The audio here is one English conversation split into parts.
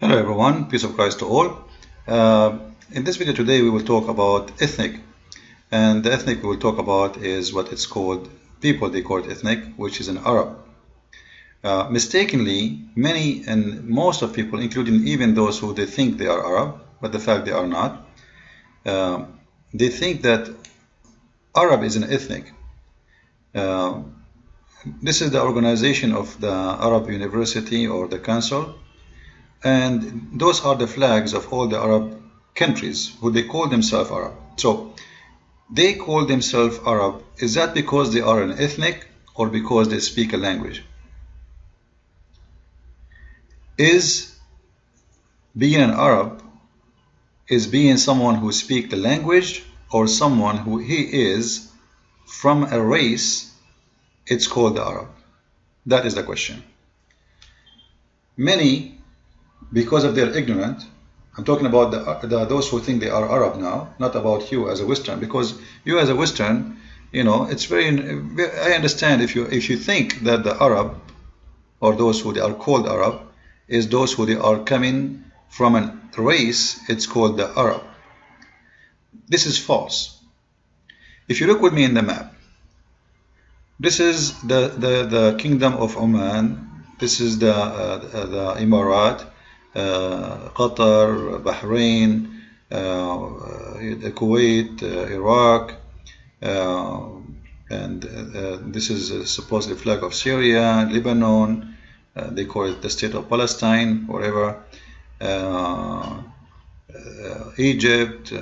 Hello everyone, peace of Christ to all. In this video today we will talk about ethnic, and the ethnic we will talk about is what it's called, people they call it ethnic, which is an Arab. Mistakenly, many and most of people, including even those who they think they are Arab, but the fact they are not, they think that Arab is an ethnic. This is the organization of the Arab University or the Council. And those are the flags of all the Arab countries who they call themselves Arab. So they call themselves Arab. Is that because they are an ethnic or because they speak a language? Is being an Arab is being someone who speaks the language or someone who he is from a race? It's called the Arab. That is the question. Many, because of their ignorance, I'm talking about those who think they are Arab now, not about you as a Western, because you as a Western, you know, it's very, I understand if you think that the Arab or those who they are called Arab is those who they are coming from a race, it's called the Arab. This is false. If you look with me in the map, this is the Kingdom of Oman, this is the Emirat, Qatar, Bahrain, Kuwait, Iraq, and this is supposedly the flag of Syria, Lebanon, they call it the state of Palestine, wherever, Egypt,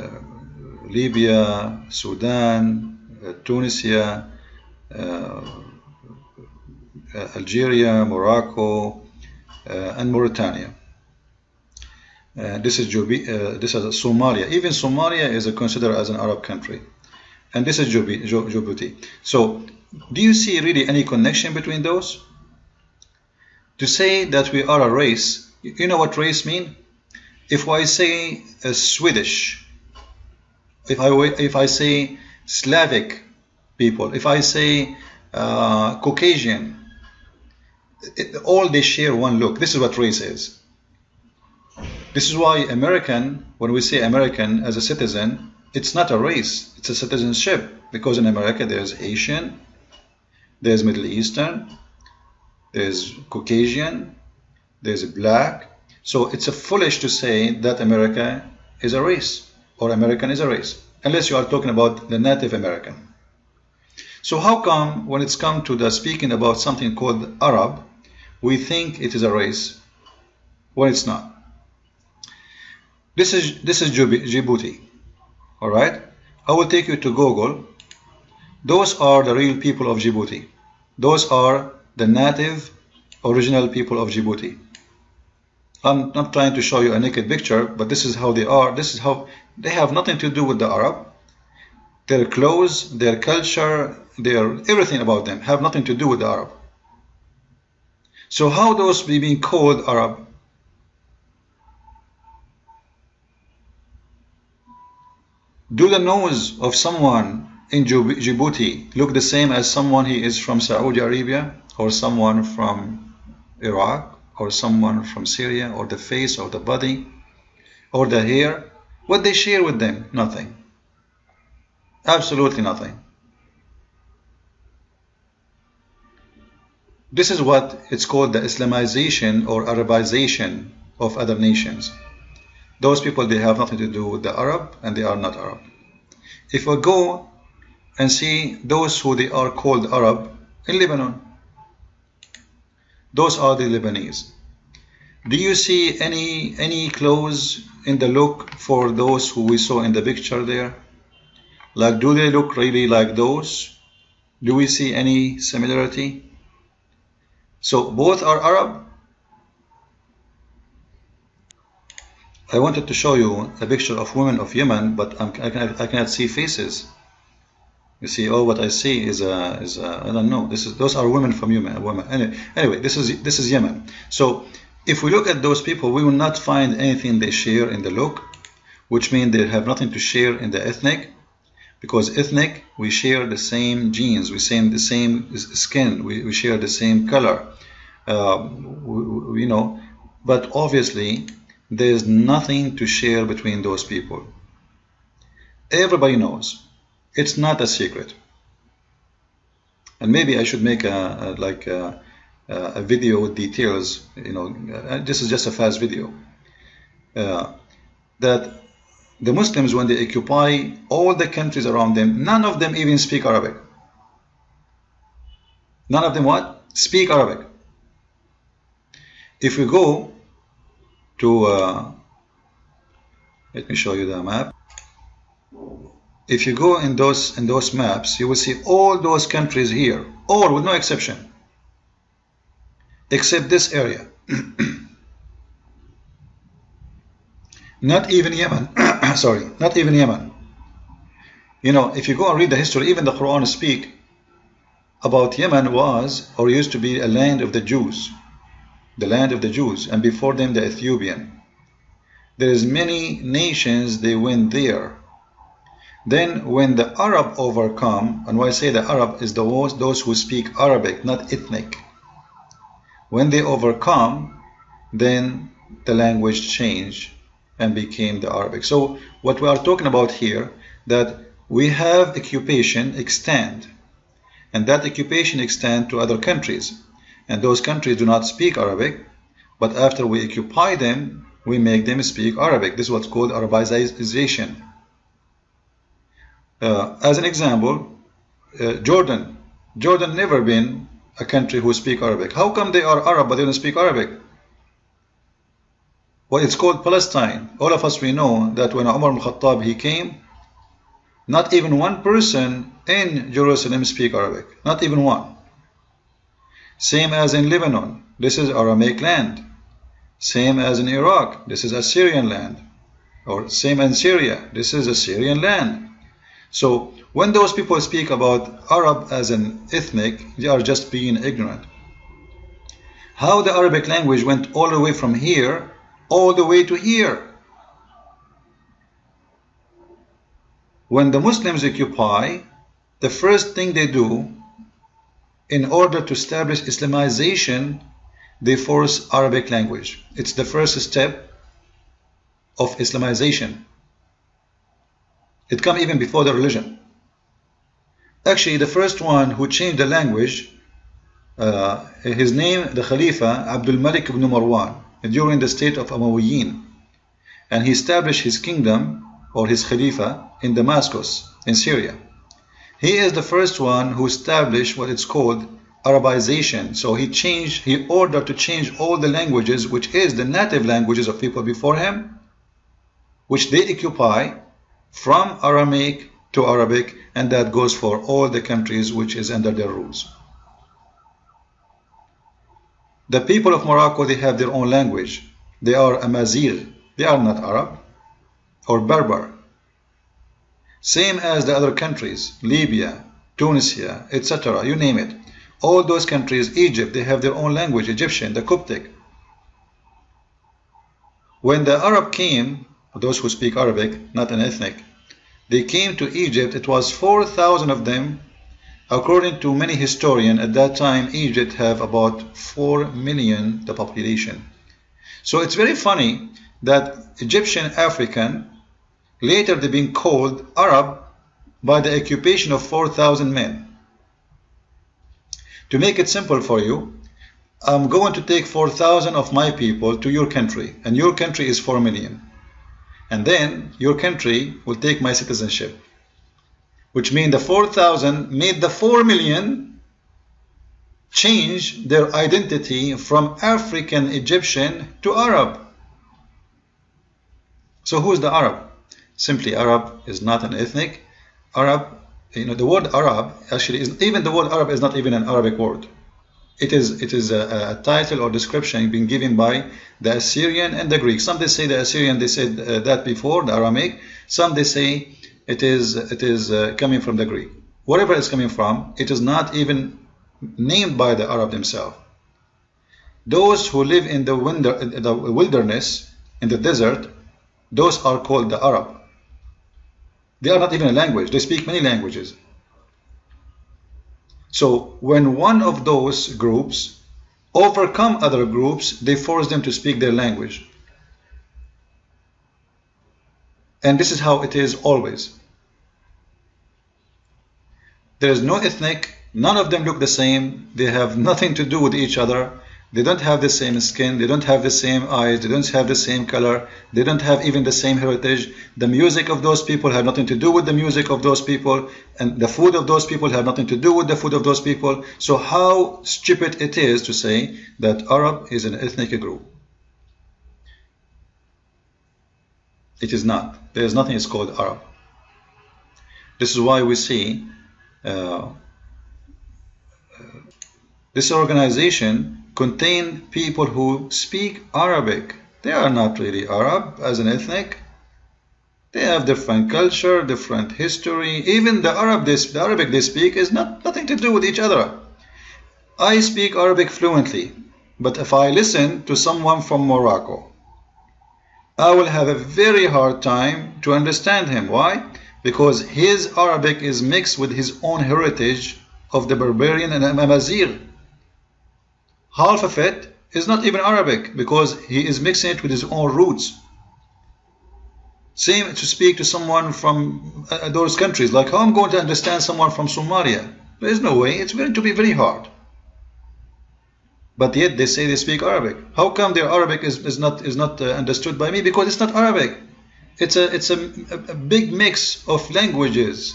Libya, Sudan, Tunisia, Algeria, Morocco, and Mauritania. This is Somalia. Even Somalia is considered as an Arab country, and this is Djibouti. So, do you see really any connection between those? To say that we are a race, you know what race mean? If I say Swedish, if I say Slavic people, if I say Caucasian, all they share one look. This is what race is. This is why American, when we say American as a citizen, it's not a race, it's a citizenship. Because in America there's Asian, there's Middle Eastern, there's Caucasian, there's black. So it's foolish to say that America is a race or American is a race, unless you are talking about the Native American. So how come when it's come to the speaking about something called Arab, we think it is a race when it's not? This is Djibouti. All right, I will take you to Google. Those are the real people of Djibouti. Those are the native, original people of Djibouti. I'm not trying to show you a naked picture, but this is how they are. This is how they have nothing to do with the Arab. Their clothes, their culture, everything about them have nothing to do with the Arab. So how those being called Arab? Do the nose of someone in Djibouti look the same as someone he is from Saudi Arabia, or someone from Iraq, or someone from Syria, or the face or the body, or the hair? What they share with them? Nothing. Absolutely nothing. This is what it's called the Islamization or Arabization of other nations. Those people, they have nothing to do with the Arab, and they are not Arab. If we go and see those who they are called Arab in Lebanon, those are the Lebanese. Do you see any clothes in the look for those who we saw in the picture there? Like, do they look really like those? Do we see any similarity? So both are Arab. I wanted to show you a picture of women of Yemen, but I cannot see faces. You see, all what I see is I don't know. Those are women from Yemen. Anyway, this is Yemen. So if we look at those people, we will not find anything they share in the look, which means they have nothing to share in the ethnic. Because ethnic, we share the same genes, we share the same skin, we share the same color, you know. But obviously, there is nothing to share between those people. Everybody knows. It's not a secret. And maybe I should make a video with details. You know, this is just a fast video. That the Muslims, when they occupy all the countries around them, none of them even speak Arabic. None of them what? Speak Arabic. If we go to, let me show you the map. If you go in those maps, you will see all those countries here, all with no exception, except this area. Not even Yemen. Sorry, not even Yemen. You know, if you go and read the history, even the Quran speak about Yemen was or used to be a land of the Jews, the land of the Jews, and before them the Ethiopian. There is many nations they went there. Then when the Arab overcome, and when I say the Arab is those who speak Arabic, not ethnic. When they overcome, then the language changed and became the Arabic. So what we are talking about here, that we have occupation extend, and that occupation extend to other countries, and those countries do not speak Arabic, but after we occupy them, we make them speak Arabic. This is what's called Arabization. As an example, Jordan never been a country who speak Arabic. How come they are Arab but they don't speak Arabic? Well, it's called Palestine. All of us, we know that when Umar al-Khattab he came, not even one person in Jerusalem speak Arabic. Not even one. Same as in Lebanon. This is Aramaic land. Same as in Iraq. This is Assyrian land. Or same in Syria. This is Assyrian land. So when those people speak about Arab as an ethnic, they are just being ignorant. How the Arabic language went all the way from here all the way to here. When the Muslims occupy, the first thing they do in order to establish Islamization, they force Arabic language. It's the first step of Islamization. It comes even before the religion. Actually, the first one who changed the language, his name, the Khalifa, Abdul Malik ibn Marwan, during the state of Umayyin. And he established his kingdom, or his Khalifa, in Damascus, in Syria. He is the first one who established what it's called Arabization. So he ordered to change all the languages, which is the native languages of people before him, which they occupy, from Aramaic to Arabic, and that goes for all the countries which is under their rules. The people of Morocco, they have their own language. They are Amazigh. They are not Arab or Berber. Same as the other countries, Libya, Tunisia, etc. You name it. All those countries, Egypt, they have their own language, Egyptian, the Coptic. When the Arab came, those who speak Arabic, not an ethnic, they came to Egypt. It was 4,000 of them. According to many historians, at that time, Egypt have about 4 million the population. So it's very funny that Egyptian African, later they've been called Arab by the occupation of 4,000 men. To make it simple for you, I'm going to take 4,000 of my people to your country, and your country is 4 million. And then your country will take my citizenship, which means the 4,000 made the 4 million change their identity from African Egyptian to Arab. So who is the Arab? Simply, Arab is not an ethnic. Arab, the word Arab actually is, even the word Arab is not even an Arabic word. It is a title or description being given by the Assyrian and the Greek. Some they say the Assyrian, they said that before, the Aramaic. Some they say it is coming from the Greek. Wherever it's coming from, it is not even named by the Arab themselves. Those who live in the wilderness, in the desert, those are called the Arab. They are not even a language. They speak many languages. So when one of those groups overcome other groups, they force them to speak their language. And this is how it is always. There is no ethnic, none of them look the same, they have nothing to do with each other, they don't have the same skin, they don't have the same eyes, they don't have the same color, they don't have even the same heritage. The music of those people have nothing to do with the music of those people, and the food of those people have nothing to do with the food of those people. So how stupid it is to say that Arab is an ethnic group. It is not. There is nothing is called Arab. This is why we see this organization contain people who speak Arabic. They are not really Arab as an ethnic. They have different culture, different history. Even the Arabic they speak is nothing to do with each other. I speak Arabic fluently, but if I listen to someone from Morocco, I will have a very hard time to understand him. Why? Because his Arabic is mixed with his own heritage of the Berberian and Amazigh. Half of it is not even Arabic because he is mixing it with his own roots. Same to speak to someone from those countries. Like how I'm going to understand someone from Somalia? There is no way. It's going to be very hard. But yet they say they speak Arabic. How come their Arabic is not understood by me? Because it's not Arabic. It's a big mix of languages.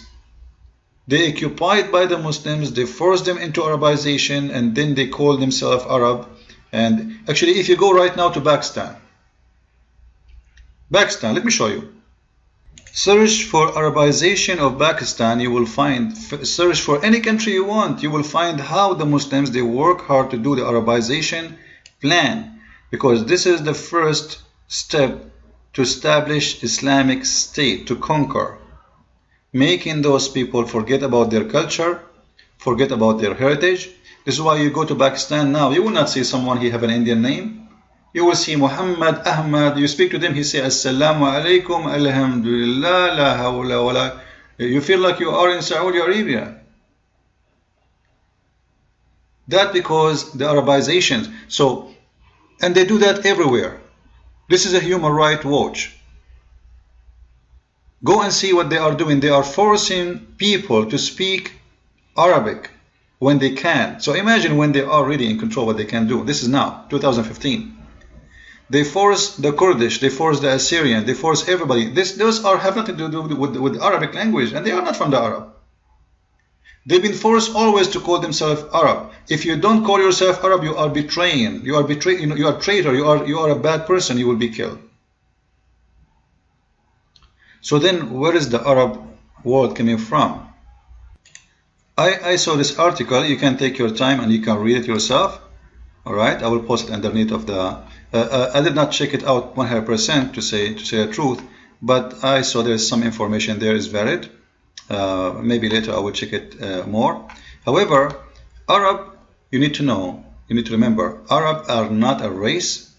They occupied by the Muslims, they forced them into Arabization, and then they call themselves Arab. And actually, if you go right now to Pakistan, let me show you. Search for Arabization of Pakistan, you will find, search for any country you want, you will find how the Muslims, they work hard to do the Arabization plan. Because this is the first step to establish Islamic State, to conquer, making those people forget about their culture, forget about their heritage. This is why you go to Pakistan now, you will not see someone he have an Indian name. You will see Muhammad, Ahmad, you speak to them, he say Assalamu alaikum, Alhamdulillah, la hawla wa la. You feel like you are in Saudi Arabia. That because the Arabization. So, and they do that everywhere. This is a Human Rights Watch. Go and see what they are doing. They are forcing people to speak Arabic when they can. So imagine when they are really in control what they can do. This is now, 2015. They force the Kurdish, they force the Assyrian, they force everybody. Those have nothing to do with Arabic language, and they are not from the Arab. They've been forced always to call themselves Arab. If you don't call yourself Arab, you are betraying. You are betraying. You are a traitor. You are a bad person. You will be killed. So then, where is the Arab word coming from? I saw this article. You can take your time and you can read it yourself. All right, I will post it underneath of the. I did not check it out 100% to say the truth, but I saw there is some information there is valid. Maybe later I will check it more. However, Arab, you need to know, you need to remember, Arab are not a race.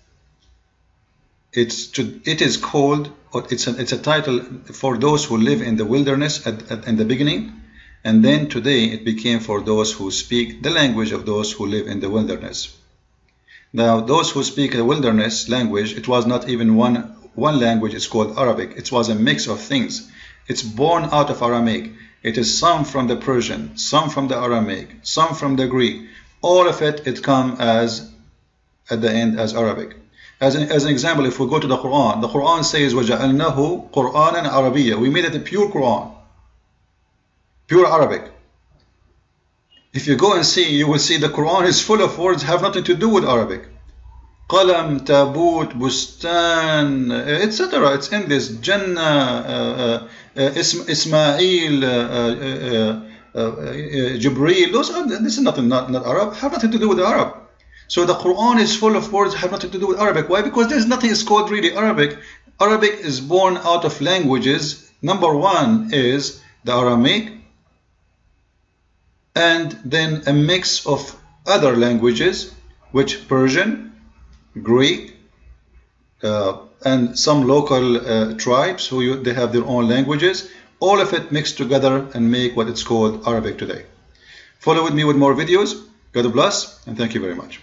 It is called, it's a title for those who live in the wilderness in the beginning, and then today it became for those who speak the language of those who live in the wilderness. Now, those who speak the wilderness language, it was not even one language. It's called Arabic. It was a mix of things. It's born out of Aramaic. It is some from the Persian, some from the Aramaic, some from the Greek. All of it comes as at the end as Arabic. As an example, if we go to the Quran says وَجَعَلْنَاهُ قُرْآنًا عَرَبِيًّا. We made it a pure Quran, pure Arabic. If you go and see, you will see the Quran is full of words have nothing to do with Arabic. Qalam, Tabut, Bustan, etc. It's in this Jannah, Ismail, Jibreel. This is not Arab. Have nothing to do with Arab. So the Quran is full of words have nothing to do with Arabic. Why? Because there's nothing is called really Arabic. Arabic is born out of languages. Number one is the Aramaic, and then a mix of other languages, which Persian, Greek, and some local tribes who they have their own languages. All of it mixed together and make what it's called Arabic today. Follow with me with more videos. God bless, and thank you very much.